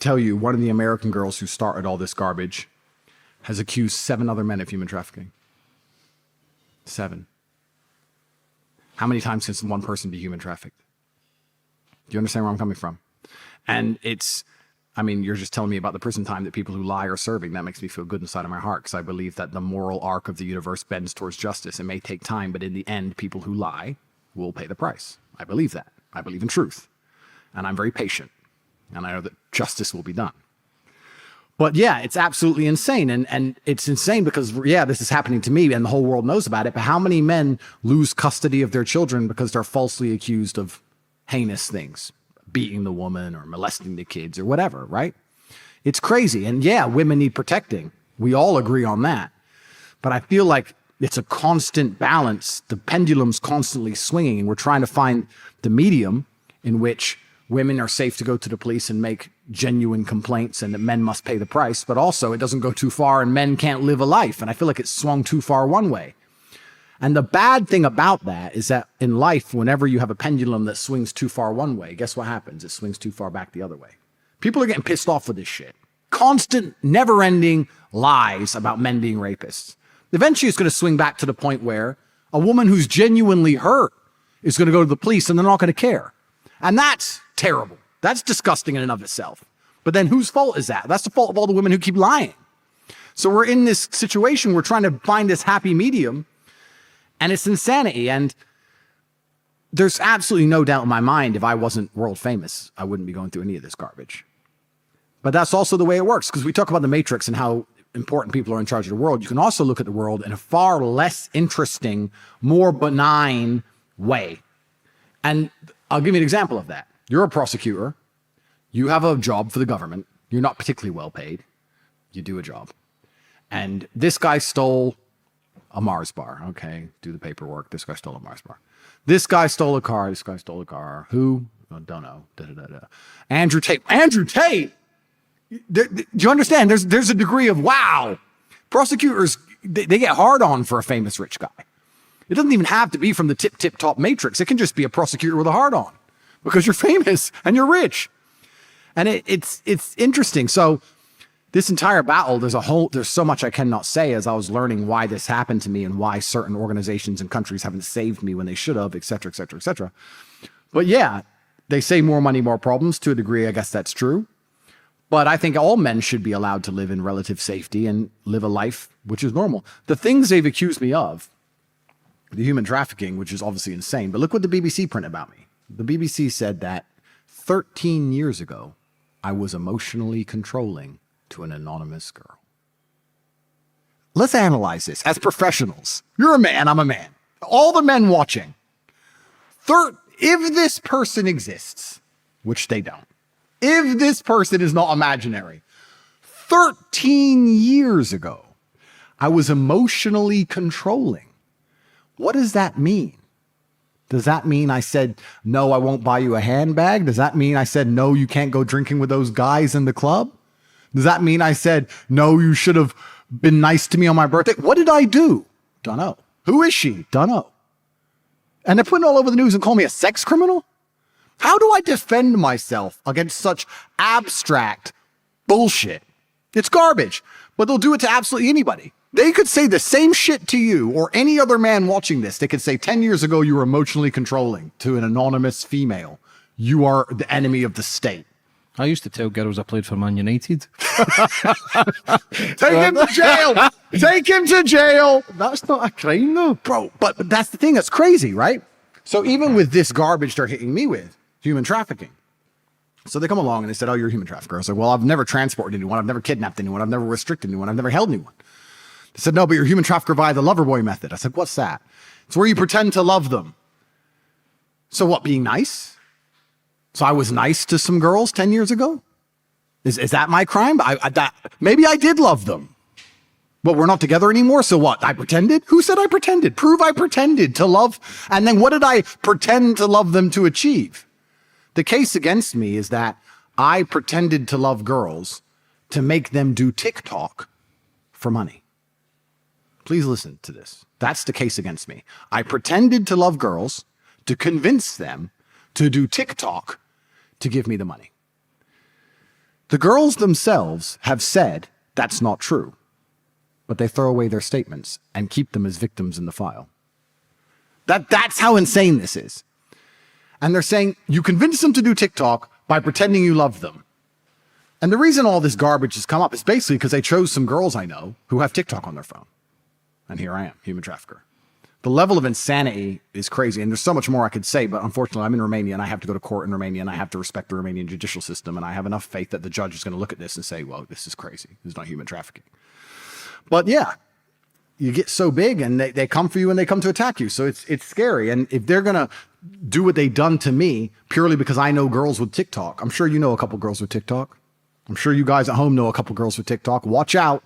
tell you one of the American girls who started all this garbage has accused 7 other men of human trafficking. 7. How many times can one person be human trafficked? Do you understand where I'm coming from? And you're just telling me about the prison time that people who lie are serving. That makes me feel good inside of my heart, because I believe that the moral arc of the universe bends towards justice. It may take time, but in the end, people who lie will pay the price. I believe that. I believe in truth. And I'm very patient. And I know that justice will be done. But yeah, it's absolutely insane. And it's insane because, yeah, this is happening to me and the whole world knows about it. But how many men lose custody of their children because they're falsely accused of heinous things, beating the woman or molesting the kids or whatever, right? It's crazy. And yeah, women need protecting. We all agree on that. But I feel like it's a constant balance. The pendulum's constantly swinging, and we're trying to find the medium in which women are safe to go to the police and make genuine complaints, and that men must pay the price, but also it doesn't go too far and men can't live a life. And I feel like it's swung too far one way. And the bad thing about that is that in life, whenever you have a pendulum that swings too far one way, guess what happens? It swings too far back the other way. People are getting pissed off with this shit. Constant, never-ending lies about men being rapists. Eventually, it's going to swing back to the point where a woman who's genuinely hurt is going to go to the police and they're not going to care. And that's terrible. That's disgusting in and of itself. But then whose fault is that? That's the fault of all the women who keep lying. So we're in this situation. We're trying to find this happy medium, and it's insanity. And there's absolutely no doubt in my mind, if I wasn't world famous, I wouldn't be going through any of this garbage. But that's also the way it works, because we talk about the Matrix and how important people are in charge of the world. You can also look at the world in a far less interesting, more benign way. And I'll give you an example of that. You're a prosecutor. You have a job for the government. You're not particularly well paid. You do a job. And this guy stole a Mars bar. Okay, do the paperwork. This guy stole a Mars bar. This guy stole a car. This guy stole a car. Who? Oh, don't know. Andrew Tate. Andrew Tate! Do you understand? There's a degree of, wow. Prosecutors, they get hard on for a famous rich guy. It doesn't even have to be from the tip-top Matrix. It can just be a prosecutor with a hard on, because you're famous and you're rich. And it's interesting. So this entire battle, there's so much I cannot say as I was learning why this happened to me and why certain organizations and countries haven't saved me when they should have, et cetera, et cetera, et cetera. But yeah, they say more money, more problems. To a degree, I guess that's true. But I think all men should be allowed to live in relative safety and live a life which is normal. The things they've accused me of, the human trafficking, which is obviously insane. But look what the BBC printed about me. The BBC said that 13 years ago, I was emotionally controlling to an anonymous girl. Let's analyze this as professionals. You're a man, I'm a man. All the men watching. If this person exists, which they don't, if this person is not imaginary, 13 years ago, I was emotionally controlling. What does that mean? Does that mean I said, no, I won't buy you a handbag? Does that mean I said, no, you can't go drinking with those guys in the club? Does that mean I said, no, you should have been nice to me on my birthday? What did I do? Don't know. Who is she? Don't know. And they're putting it all over the news and calling me a sex criminal? How do I defend myself against such abstract bullshit? It's garbage, but they'll do it to absolutely anybody. They could say the same shit to you or any other man watching this. They could say 10 years ago, you were emotionally controlling to an anonymous female. You are the enemy of the state. I used to tell girls I played for Man United. Take him to jail. Take him to jail. That's not a crime, though. Bro, but that's the thing. That's crazy, right? So even with this garbage they're hitting me with, human trafficking. So they come along and they said, oh, you're a human trafficker. I was like, well, I've never transported anyone. I've never kidnapped anyone. I've never restricted anyone. I've never held anyone. They said, no, but you're a human trafficker via the lover boy method. I said, what's that? It's where you pretend to love them. So what, being nice? So I was nice to some girls 10 years ago? Is that my crime? Maybe I did love them. But we're not together anymore, so what? I pretended? Who said I pretended? Prove I pretended to love. And then what did I pretend to love them to achieve? The case against me is that I pretended to love girls to make them do TikTok for money. Please listen to this. That's the case against me. I pretended to love girls to convince them to do TikTok to give me the money. The girls themselves have said that's not true, but they throw away their statements and keep them as victims in the file. That's how insane this is. And they're saying you convince them to do TikTok by pretending you love them. And the reason all this garbage has come up is basically because they chose some girls I know who have TikTok on their phone. And here I am, human trafficker. The level of insanity is crazy. And there's so much more I could say, but unfortunately I'm in Romania and I have to go to court in Romania and I have to respect the Romanian judicial system. And I have enough faith that the judge is going to look at this and say, well, this is crazy. This is not human trafficking. But yeah, you get so big and they come for you and they come to attack you. So it's scary. And if they're going to do what they've done to me purely because I know girls with TikTok, I'm sure you know a couple girls with TikTok. I'm sure you guys at home know a couple girls with TikTok. Watch out.